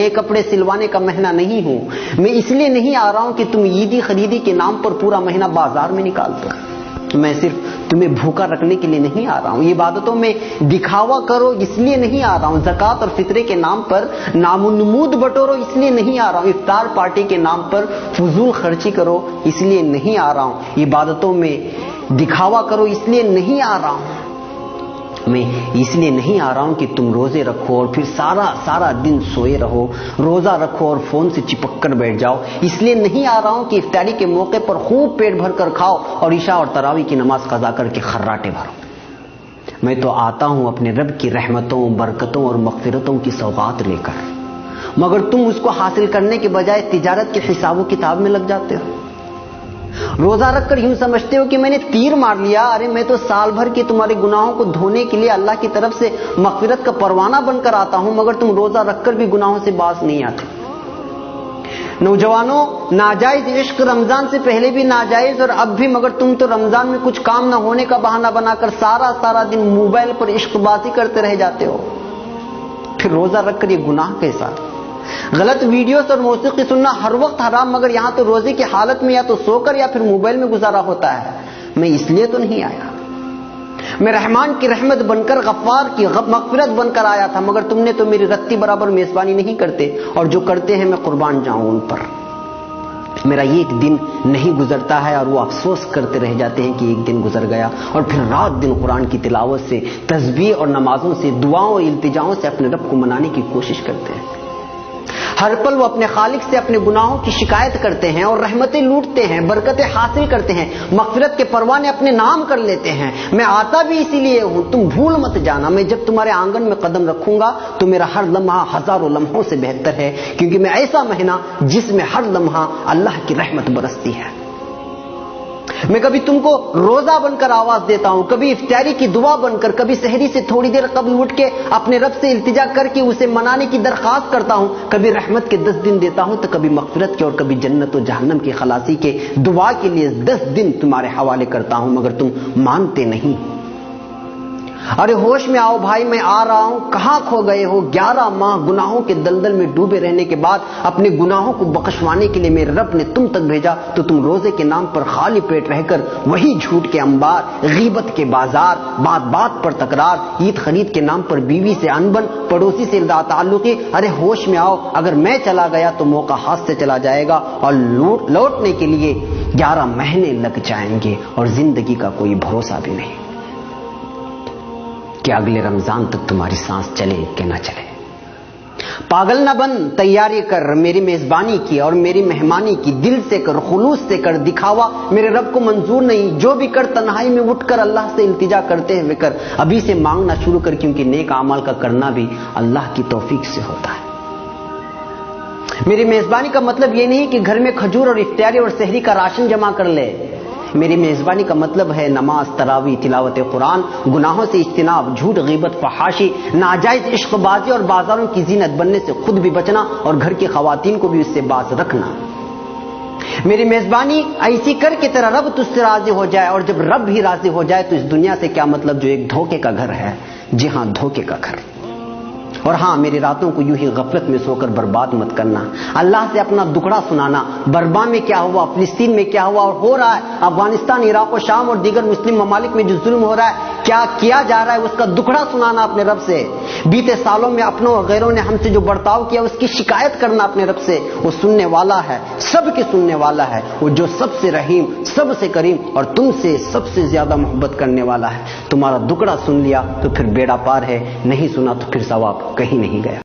یہ کپڑے سلوانے کا مہینہ نہیں ہوں. میں اس لیے نہیں آ رہا ہوں کہ تم عیدی خریدی کے نام پر پورا مہینہ بازار میں نکال دو. میں صرف تمہیں بھوکا رکھنے کے لیے نہیں آ رہا ہوں. یہ عبادتوں میں دکھاوا کرو اس لیے نہیں آ رہا ہوں. زکوٰۃ اور فطرے کے نام پر نام و نمود بٹورو اس لیے نہیں آ رہا ہوں. افطار پارٹی کے نام پر فضول خرچی کرو اس لیے نہیں آ رہا ہوں. عبادتوں میں دکھاوا کرو اس لیے نہیں آ رہا ہوں. میں اس لیے نہیں آ رہا ہوں کہ تم روزے رکھو اور پھر سارا دن سوئے رہو. روزہ رکھو اور فون سے چپک کر بیٹھ جاؤ. اس لیے نہیں آ رہا ہوں کہ افطاری کے موقع پر خوب پیٹ بھر کر کھاؤ اور عشاء اور تراویح کی نماز قضا کر کے خراٹے بھرو. میں تو آتا ہوں اپنے رب کی رحمتوں، برکتوں اور مغفرتوں کی سوغات لے کر، مگر تم اس کو حاصل کرنے کے بجائے تجارت کے حساب و کتاب میں لگ جاتے ہو. روزہ رکھ کر یوں سمجھتے ہو کہ میں نے تیر مار لیا. ارے میں تو سال بھر کے تمہارے گناہوں کو دھونے کے لیے اللہ کی طرف سے مغفرت کا پروانہ بن کر آتا ہوں، مگر تم روزہ رکھ کر بھی گناہوں سے باز نہیں آتے. نوجوانوں، ناجائز عشق رمضان سے پہلے بھی ناجائز اور اب بھی، مگر تم تو رمضان میں کچھ کام نہ ہونے کا بہانہ بنا کر سارا دن موبائل پر عشق بازی کرتے رہ جاتے ہو. پھر روزہ رکھ کر یہ گناہ کیسا؟ غلط ویڈیوز اور موسیقی سننا ہر وقت حرام، مگر یہاں تو روزے کی حالت میں یا تو سو کر یا پھر موبائل میں گزارا ہوتا ہے. میں اس لیے تو نہیں آیا. میں رحمان کی رحمت بن کر، غفار کی مغفرت بن کر آیا تھا، مگر تم نے تو میری رتی برابر میزبانی نہیں کرتے، اور جو کرتے ہیں میں قربان جاؤں ان پر. میرا یہ ایک دن نہیں گزرتا ہے اور وہ افسوس کرتے رہ جاتے ہیں کہ ایک دن گزر گیا، اور پھر رات دن قرآن کی تلاوت سے، تسبیح اور نمازوں سے، دعاؤں اور التجاؤں سے اپنے رب کو منانے کی کوشش کرتے ہیں. ہر پل وہ اپنے خالق سے اپنے گناہوں کی شکایت کرتے ہیں اور رحمتیں لوٹتے ہیں، برکتیں حاصل کرتے ہیں، مغفرت کے پروانے اپنے نام کر لیتے ہیں. میں آتا بھی اسی لیے ہوں. تم بھول مت جانا، میں جب تمہارے آنگن میں قدم رکھوں گا تو میرا ہر لمحہ ہزاروں لمحوں سے بہتر ہے، کیونکہ میں ایسا مہینہ جس میں ہر لمحہ اللہ کی رحمت برستی ہے. میں کبھی تم کو روزہ بن کر آواز دیتا ہوں، کبھی افطاری کی دعا بن کر، کبھی سحری سے تھوڑی دیر قبل اٹھ کے اپنے رب سے التجا کر کے اسے منانے کی درخواست کرتا ہوں. کبھی رحمت کے 10 دن دیتا ہوں تو کبھی مغفرت کے، اور کبھی جنت و جہنم کی خلاصی کے دعا کے لیے 10 دن تمہارے حوالے کرتا ہوں، مگر تم مانتے نہیں. ارے ہوش میں آؤ بھائی، میں آ رہا ہوں. کہاں کھو گئے ہو؟ 11 ماہ گناہوں کے دلدل میں ڈوبے رہنے کے بعد اپنے گناہوں کو بخشوانے کے لیے میرے رب نے تم تک بھیجا، تو تم روزے کے نام پر خالی پیٹ رہ کر وہی جھوٹ کے انبار، غیبت کے بازار، بات پر تکرار، عید خرید کے نام پر بیوی سے انبن، پڑوسی سے لا تعلقی. ارے ہوش میں آؤ، اگر میں چلا گیا تو موقع ہاتھ سے چلا جائے گا اور لوٹنے کے لیے 11 مہینے لگ جائیں گے، اور زندگی کا کوئی بھروسہ بھی نہیں کہ اگلے رمضان تک تمہاری سانس چلے کہ نہ چلے. پاگل نہ بن، تیاری کر میری میزبانی کی اور میری مہمانی کی. دل سے کر، خلوص سے کر. دکھاوا میرے رب کو منظور نہیں. جو بھی کر تنہائی میں اٹھ کر اللہ سے التجا کرتے ہوئے کر. ابھی سے مانگنا شروع کر، کیونکہ نیک اعمال کا کرنا بھی اللہ کی توفیق سے ہوتا ہے. میری میزبانی کا مطلب یہ نہیں کہ گھر میں کھجور اور افطاری اور سحری کا راشن جمع کر لے. میری میزبانی کا مطلب ہے نماز، تراویح، تلاوت قرآن، گناہوں سے اجتناب، جھوٹ، غیبت، فحاشی، ناجائز عشق بازی اور بازاروں کی زینت بننے سے خود بھی بچنا اور گھر کی خواتین کو بھی اس سے باز رکھنا. میری میزبانی ایسی کر کے تیرا رب تجھ سے راضی ہو جائے، اور جب رب ہی راضی ہو جائے تو اس دنیا سے کیا مطلب جو ایک دھوکے کا گھر ہے. جی ہاں، دھوکے کا گھر. اور ہاں، میری راتوں کو یوں ہی غفلت میں سو کر برباد مت کرنا. اللہ سے اپنا دکھڑا سنانا، برما میں کیا ہوا، فلسطین میں کیا ہوا اور ہو رہا ہے، افغانستان، عراق و شام اور دیگر مسلم ممالک میں جو ظلم ہو رہا ہے، کیا کیا جا رہا ہے، اس کا دکھڑا سنانا اپنے رب سے. بیتے سالوں میں اپنوں اور غیروں نے ہم سے جو برتاؤ کیا اس کی شکایت کرنا اپنے رب سے. وہ سننے والا ہے، سب کی سننے والا ہے. وہ جو سب سے رحیم، سب سے کریم اور تم سے سب سے زیادہ محبت کرنے والا ہے. تمہارا دکھڑا سن لیا تو پھر بیڑا پار ہے، نہیں سنا تو پھر ثواب کہیں نہیں گیا.